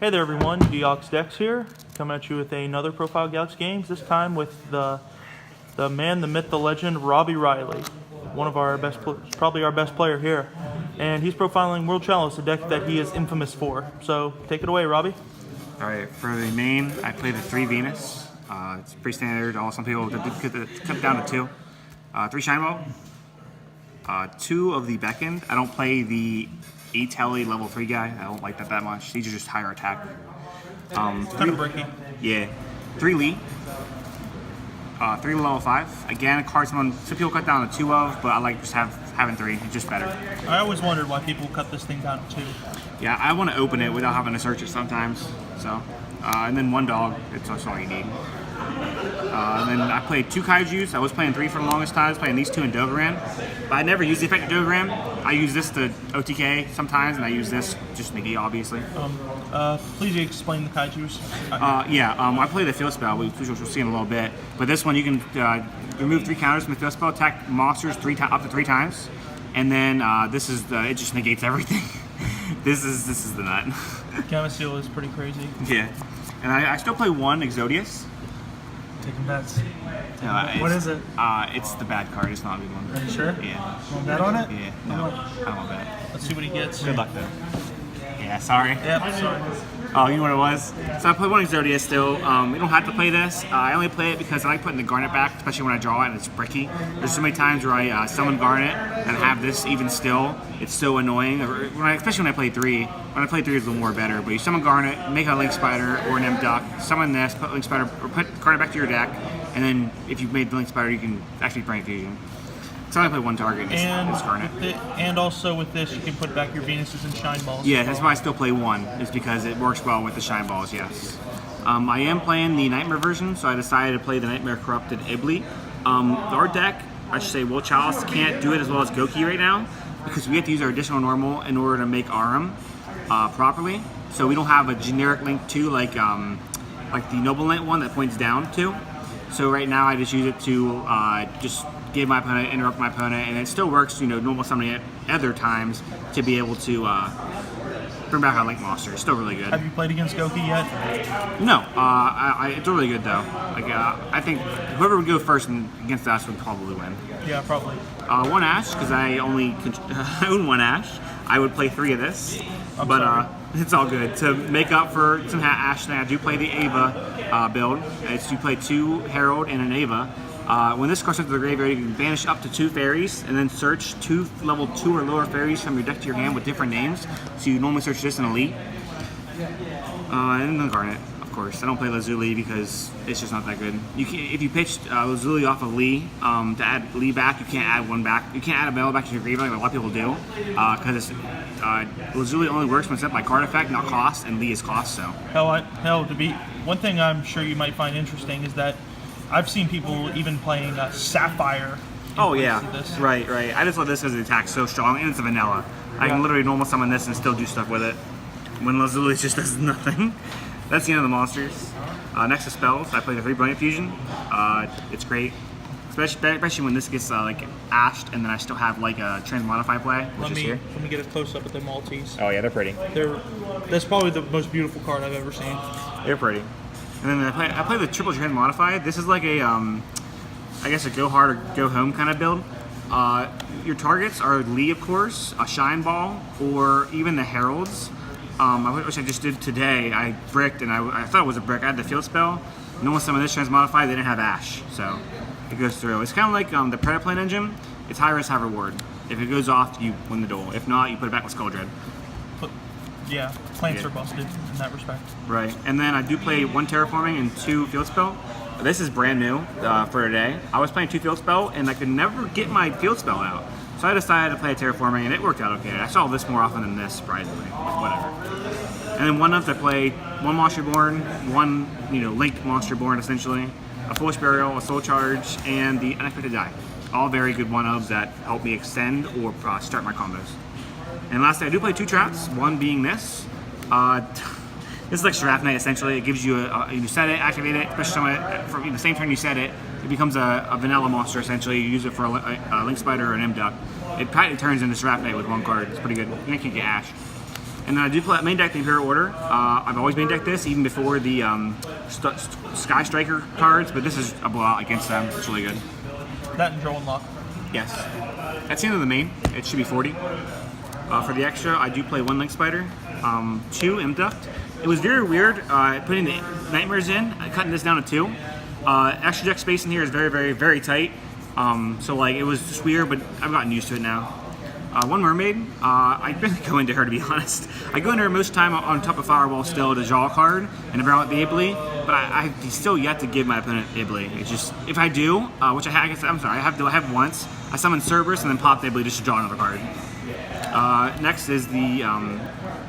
Hey there everyone, Deox Dex here, coming at you with another Profile Galaxy Games, this time with the man, the myth, the legend, Rhobby Riley. One of our best, probably our best player here. And he's profiling World Chalice, a deck that he is infamous for. So, take it away, Rhobby. Alright, for the main, I play the 3 Venus. It's pretty standard. Some people cut it down to 2. 3 Shine Ball. 2 of the Beckon. I don't play the 8 Telly level 3 guy. I don't like that much. These are just higher attack. It's kind of bricky. Yeah. 3 Lee. 3 level 5. Again, a card some people cut down to 2 of, but I like just having 3. It's just better. I always wondered why people cut this thing down to 2. Yeah, I want to open it without having to search it sometimes. So, and then 1 dog. That's all you need. And then I played 2 Kaijus. I was playing 3 for the longest time. I was playing these 2 in Dogoran. But I never use the effect of Dogoran. I use this to OTK sometimes, and I use this just McGee, obviously. Please explain the Kaijus. I play the field spell, which we'll see in a little bit. But this one, you can remove 3 counters from the field spell, attack monsters up to 3 times, and then it just negates everything. This is the nut. Gamma is pretty crazy. Yeah, and I still play 1 Exodius. Taking bets. What is it? It's the bad card. It's not a good one. Are you sure? Yeah. Want to bet on it? Yeah. No, I don't want to bet. Let's see what he gets. Good luck, though. Yeah, sorry. Yep, sorry. Oh, you know what it was? So I play 1 Exodius still. You don't have to play this. I only play it because I like putting the Garnet back, especially when I draw it and it's bricky. There's so many times where I summon Garnet and have this even still. It's so annoying. Especially when I play 3. When I play 3, it's a little more better. But you summon Garnet, make a Link Spider or an M-Duck, summon this, put Link Spider, or put Garnet back to your deck, and then if you've made the Link Spider, you can actually Brain Fusion. So I only play 1 target, it's Garnet. And also with this, you can put back your Venuses and Shine Balls. Yeah, that's why I still play 1, is because it works well with the Shine Balls, yes. I am playing the Nightmare version, so I decided to play the Nightmare Corrupted Ibli. Our deck, I should say World Chalice, can't do it as well as Goki right now, because we have to use our additional normal in order to make Arum properly. So we don't have a generic link to like the Noble Knight one that points down to. So right now I just use it to just give my opponent, interrupt my opponent, and it still works, normal summoning at other times to be able to bring back our Link monster. It's still really good. Have you played against Goki yet? No, it's really good though. I think whoever would go first against us would probably win. Yeah, probably. 1 Ash, because I only own 1 Ash. I would play 3 of this, it's all good. To make up for some Ash, I do play the Ava build. You play 2 Herald and an Ava. When this card starts to the graveyard, you can banish up to 2 fairies and then search 2 level 2 or lower fairies from your deck to your hand with different names. So you normally search this in Elite. And then Garnet, of course. I don't play Lazuli because it's just not that good. If you pitched Lazuli off of Lee to add Lee back, you can't add 1 back. You can't add a Bell back to your graveyard like a lot of people do, because Lazuli only works when set by card effect, not cost, and Lee is cost. So one thing I'm sure you might find interesting is that I've seen people even playing Sapphire. Oh yeah, right. I just love this because the attack's so strong and it's a vanilla. I can literally normal summon this and still do stuff with it. When Lazuli just does nothing. That's the end of the monsters. Next to spells, I play the 3 Brilliant Fusion. It's great, especially when this gets ashed, and then I still have like a Transmodify play, which is here. Let me get a close up at the Maltese. Oh yeah, they're pretty. That's probably the most beautiful card I've ever seen. They're pretty. And then I play the triple Transmodify. This is like a, I guess a go hard or go home kind of build. Your targets are Lee, of course, a Shine Ball, or even the Heralds. Which I just did today. I bricked, and I thought it was a brick. I had the field spell. Normal some of this Transmodify, they didn't have Ash, so it goes through. It's kind of like the Predaplan engine. It's high risk, high reward. If it goes off, you win the duel. If not, you put it back with Skull Dread. Yeah, plants are busted in that respect. Right, and then I do play 1 Terraforming and 2 Field Spell. This is brand new for today. I was playing 2 Field Spell, and I could never get my Field Spell out. So I decided to play a Terraforming, and it worked out okay. I saw this more often than this, surprisingly. Whatever. And then 1 of I played 1 Monster Born, 1 linked Monster Born essentially, a Foolish Burial, a Soul Charge, and the Unexpected Die. All very good 1-ofs that help me extend or start my combos. And lastly, I do play 2 traps, 1 being this. This is like Seraph Knight essentially. It gives you you set it, activate it, especially for the same turn you set it, it becomes a vanilla monster essentially. You use it for a Link Spider or an M-Duck. It practically turns into Seraph Knight with 1 card. It's pretty good. You can get Ash. And then I do play main deck the Imperial Order. I've always main decked this, even before the Sky Striker cards, but this is a blowout against them. It's really good. That and Draw and Lock. Yes. That's the end of the main. It should be 40. For the extra, I do play 1 Link Spider, 2 Imduct. It was very weird putting the Nightmares in, cutting this down to 2. Extra deck space in here is very, very, very tight. So like it was just weird, but I've gotten used to it now. 1 Mermaid, I really go into her to be honest. I go into her most of the time on top of Firewall still to draw a card and about the Ibly, but I still yet to give my opponent Ibly. It's just, if I do, which I have once, I summon Cerberus and then pop the Ibly just to draw another card. Next is the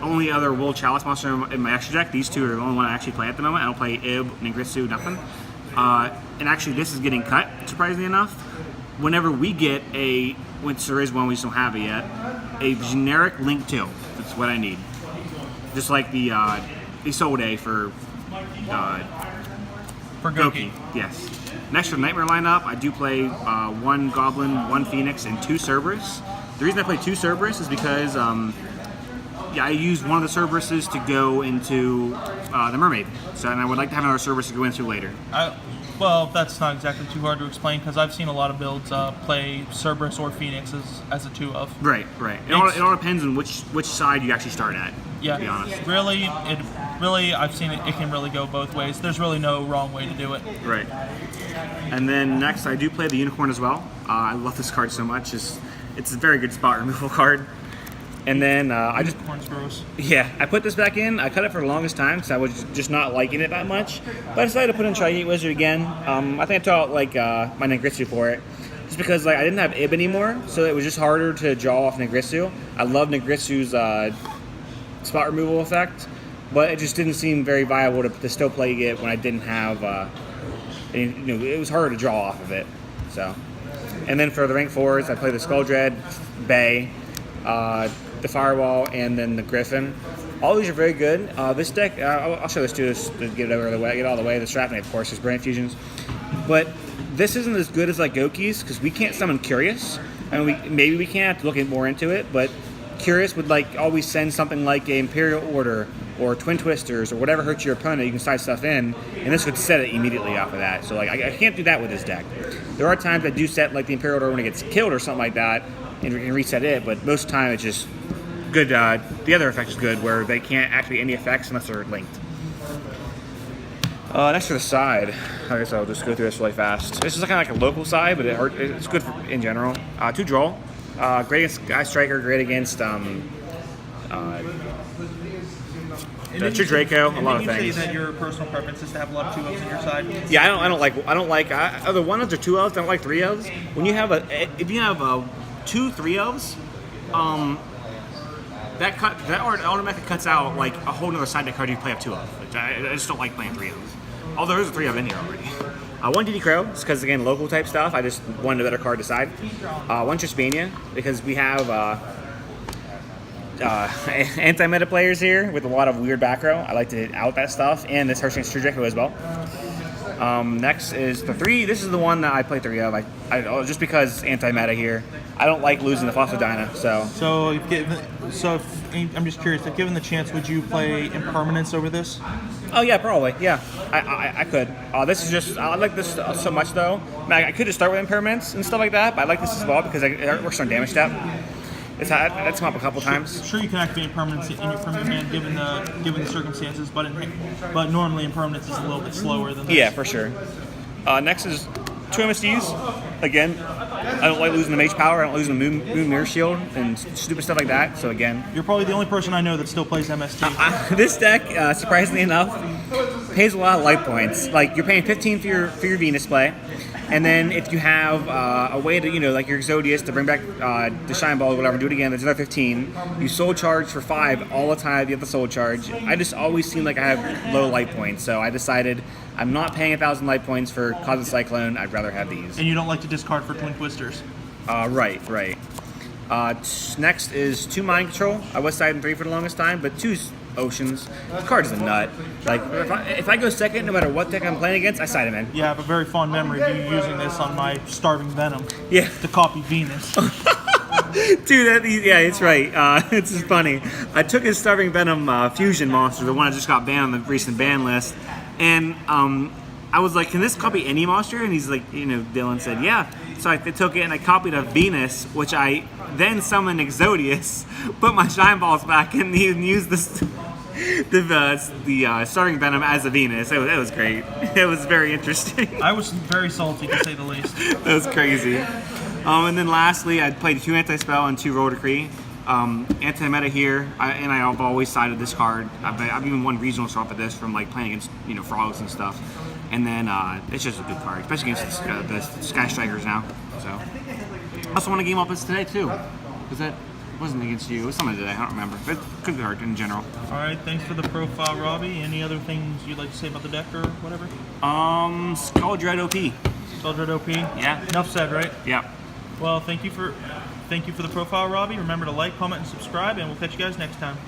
only other World Chalice monster in my extra deck. These two are the only one I actually play at the moment. I don't play Ib, Ningritsu, nothing. And actually this is getting cut, surprisingly enough. Whenever we get which there is one, we just don't have it yet, a generic Link 2. That's what I need. Just like the Isolde for Goki. Yes. Next for the Nightmare lineup, I do play 1 Goblin, 1 Phoenix, and 2 Cerberus. The reason I play 2 Cerberus is because I use one of the Cerberuses to go into the Mermaid. So, and I would like to have another Cerberus to go into later. Well, that's not exactly too hard to explain because I've seen a lot of builds play Cerberus or Phoenix as a 2 of. Right. It all depends on which side you actually start at. Yeah. To be honest. Really, I've seen it. It can really go both ways. There's really no wrong way to do it. Right. And then next, I do play the Unicorn as well. I love this card so much. It's a very good spot removal card. And then I put this back in. I cut it for the longest time because I was just not liking it that much. But I decided to put in Tri-Gate Wizard again. I think I took out my Ningritsu for it. Just because I didn't have Ib anymore, so it was just harder to draw off Ningritsu. I love Ningritsu's spot removal effect, but it just didn't seem very viable to still play it when I didn't have, it was harder to draw off of it. So, and then for the rank 4s, I play the Skull Dread, Bay, the Firewall, and then the Griffin. All these are very good. This deck, I'll show this to you just to get it out of the way. The Strapney, of course, is Brilliant Fusions. But this isn't as good as like Goki's because we can't summon Curious. I mean, maybe we can have to look more into it, but Curious would always send something like a Imperial Order or Twin Twisters or whatever hurts your opponent. You can slide stuff in, and this would set it immediately off of that. So I can't do that with this deck. There are times I do set like the Imperial Order when it gets killed or something like that, and we can reset it. But most of the time it's just good. The other effect is good where they can't activate any effects unless they're linked. Next to the side, I guess I'll just go through this really fast. This is kind of like a local side, but it's good in general. 2 draw. Great against Sky Striker, great against the True Draco, a lot of things. You say that your personal preference is to have a lot of 2 elves on your side. Yeah, I don't like either 1 elves or 2 elves. I don't like 3 elves. When you have if you have 2 3 elves, that automatically cuts out like a whole other side deck card you play up 2 of. I just don't like playing 3 elves. Although there's a 3 of in here already. 1 DD Crow, because again, local type stuff. I just wanted a better card to side. 1 Trispania, because we have anti-meta players here with a lot of weird back row. I like to hit out that stuff, and this Hershey's True Draco as well. Next is the 3. This is the one that I play 3 of. I just because anti-meta here. I don't like losing the Phosphodina, so. I'm just curious. If given the chance, would you play Impermanence over this? Oh yeah, probably. Yeah, I could. This is just I like this so much though. I could just start with Impermanence and stuff like that, but I like this as well because it works on damage step. That's come up a couple times. Sure, you can activate Impermanence from your hand given the circumstances, but normally Impermanence is a little bit slower than this. Yeah, for sure. Next is 2 MSTs. Again, I don't like losing the Mage Power. I don't lose the Moon Mirror Shield and stupid stuff like that. So again, you're probably the only person I know that still plays MST. This deck, surprisingly enough, pays a lot of life points. Like you're paying 15 for your Venus play, and then if you have a way to like your Exodius to bring back the Shine Ball or whatever, do it again. There's another 15. You soul charge for 5 all the time. You have the soul charge. I just always seem like I have low life points, so I decided I'm not paying 1,000 life points for Cosmic Cyclone. I'd rather have these. And you don't like to discard for Twin Twisters. Right. Next is 2 Mind Control. I was siding 3 for the longest time, but 2's Oceans. This card is a nut. Like if I go second, no matter what deck I'm playing against, I side him in. Yeah, I have a very fond memory of you using this on my Starving Venom. Yeah. To copy Venus. Dude, yeah, it's right. It's just funny. I took his Starving Venom fusion monster, the one I just got banned on the recent ban list, and I was like, can this copy any monster? And he's like, Dylan said, yeah. So I took it and I copied a Venus, which I then summoned Exodius, put my Shine Balls back, and used the Starving Venom as a Venus. It was great. It was very interesting. I was very salty, to say the least. That was crazy. And then lastly, I played 2 Anti-Spell and 2 Roll Decree. Anti-meta here, and I've always sided this card. I've even won regional swap at this from like playing against frogs and stuff. And then it's just a good card, especially against the Sky Strikers now. So I also won a game up this today too. Was that? It wasn't against you. It was somebody today. I don't remember. But good card in general. All right, thanks for the profile, Rhobby. Any other things you'd like to say about the deck or whatever? Skull Dread OP. Skull Dread OP. Yeah. Enough said, right? Yeah. Well, thank you for the profile, Rhobby. Remember to like, comment, and subscribe, and we'll catch you guys next time.